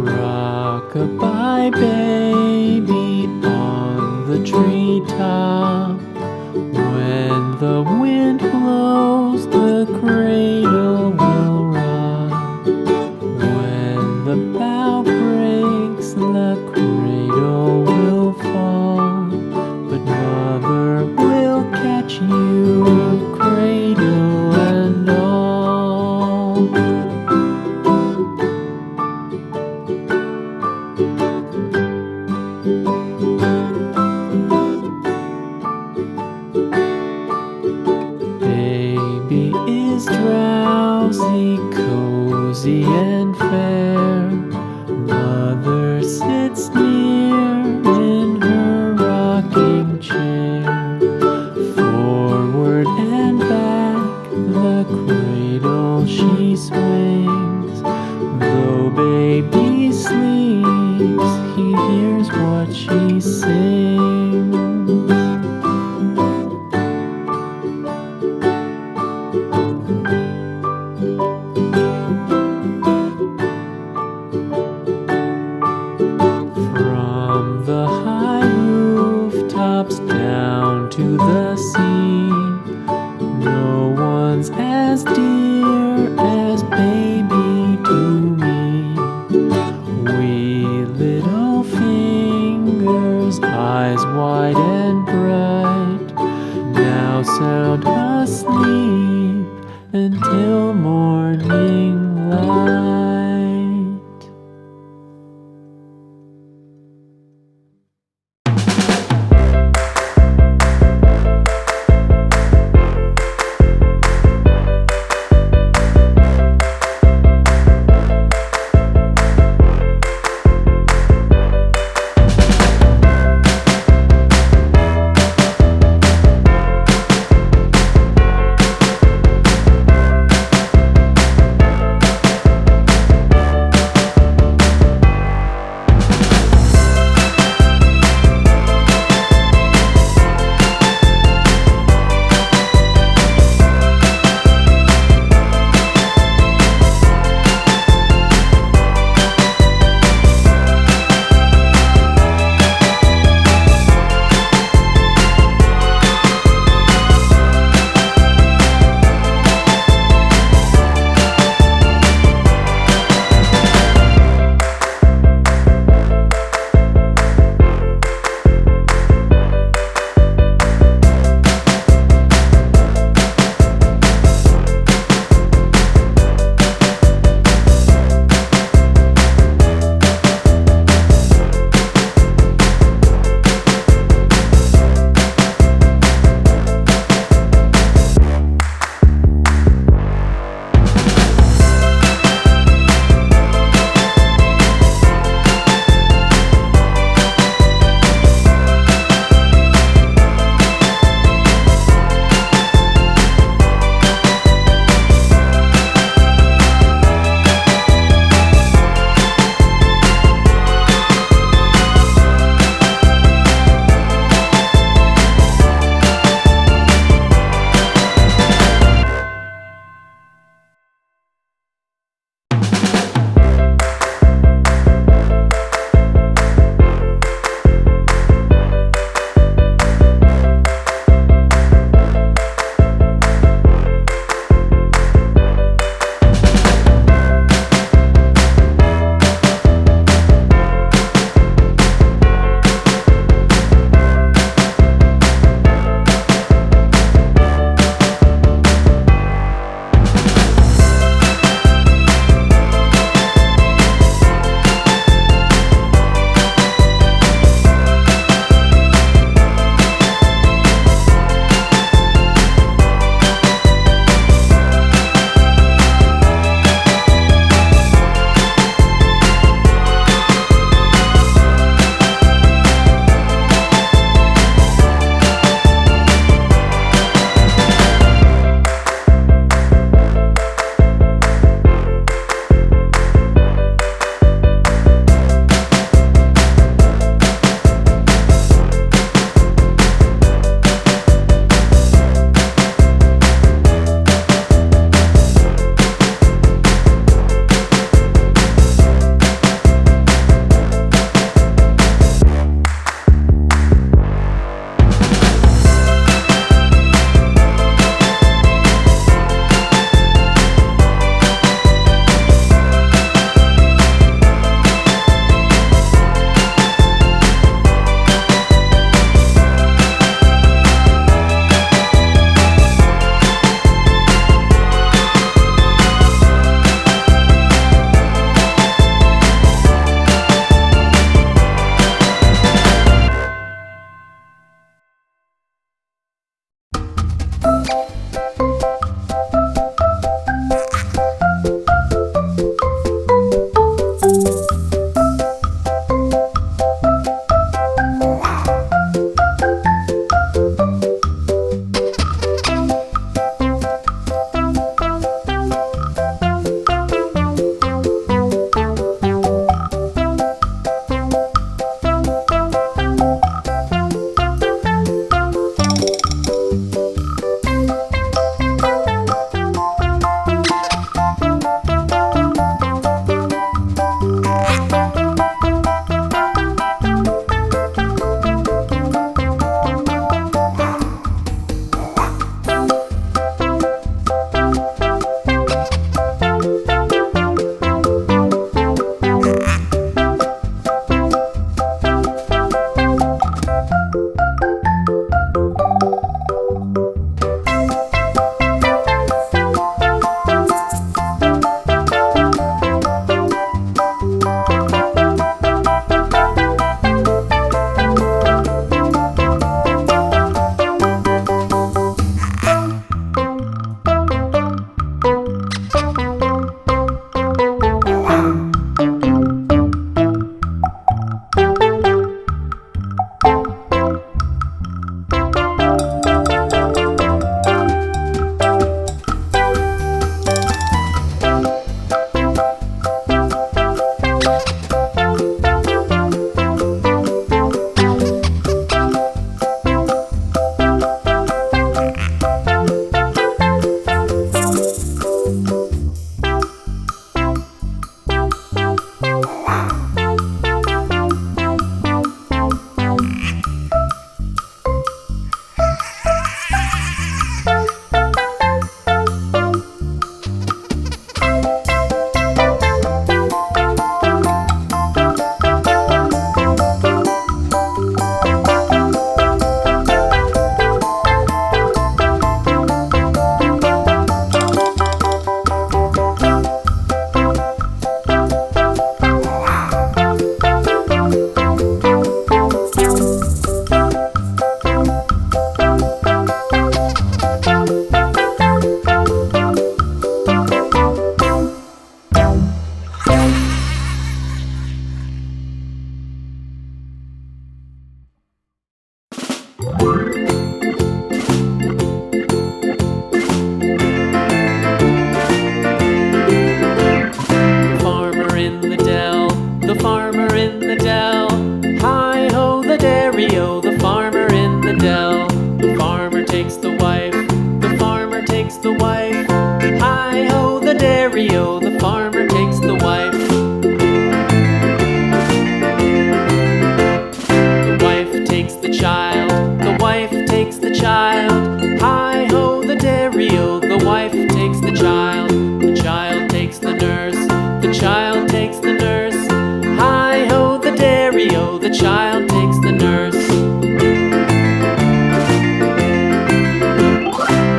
Rock-a-bye baby on the treetop. When the wind blows, the cradle will rock. When the bough breaks, the cradle will fall. But mother will catch you, cradle and all. Baby is drowsy, cozy and fair. Mother sits near in her rocking chair. Forward and back, the cradle she swings. Though baby sleeps, he hears what she sings. From the high rooftops down to the sea, no one's as dear as baby to me. Wee little fingers, eyes wide and bright, now sound asleep until morning light. takes the wife. Hi-ho, the dairy-o, the farmer takes the wife. The wife takes the child, the wife takes the child. Hi-ho, the dairy-o, the wife takes the child. The child takes the nurse, the child takes the nurse. Hi-ho, the dairy-o, the child takes the nurse.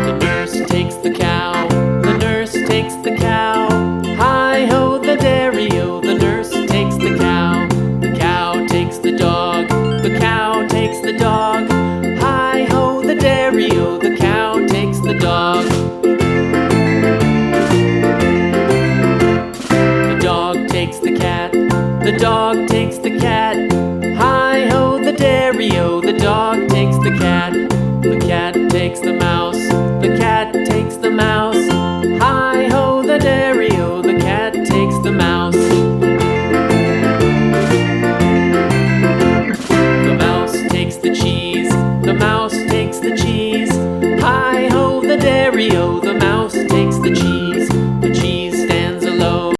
The nurse takes the cow, the nurse takes the cow. Hi-ho, the dairy-o, the nurse takes the cow. The cow takes the dog, the cow takes the dog. Hi-ho, the dairy-o, the cow takes the dog. The dog takes the cat, the dog takes the cat. Hi-ho, the dairy-o, the dog takes the cat. The cat takes the mouse, the cat takes the mouse. Hi-ho, the dairy-o, the cat takes the mouse. The mouse takes the cheese, the mouse takes the cheese. Hi-ho, the dairy-o,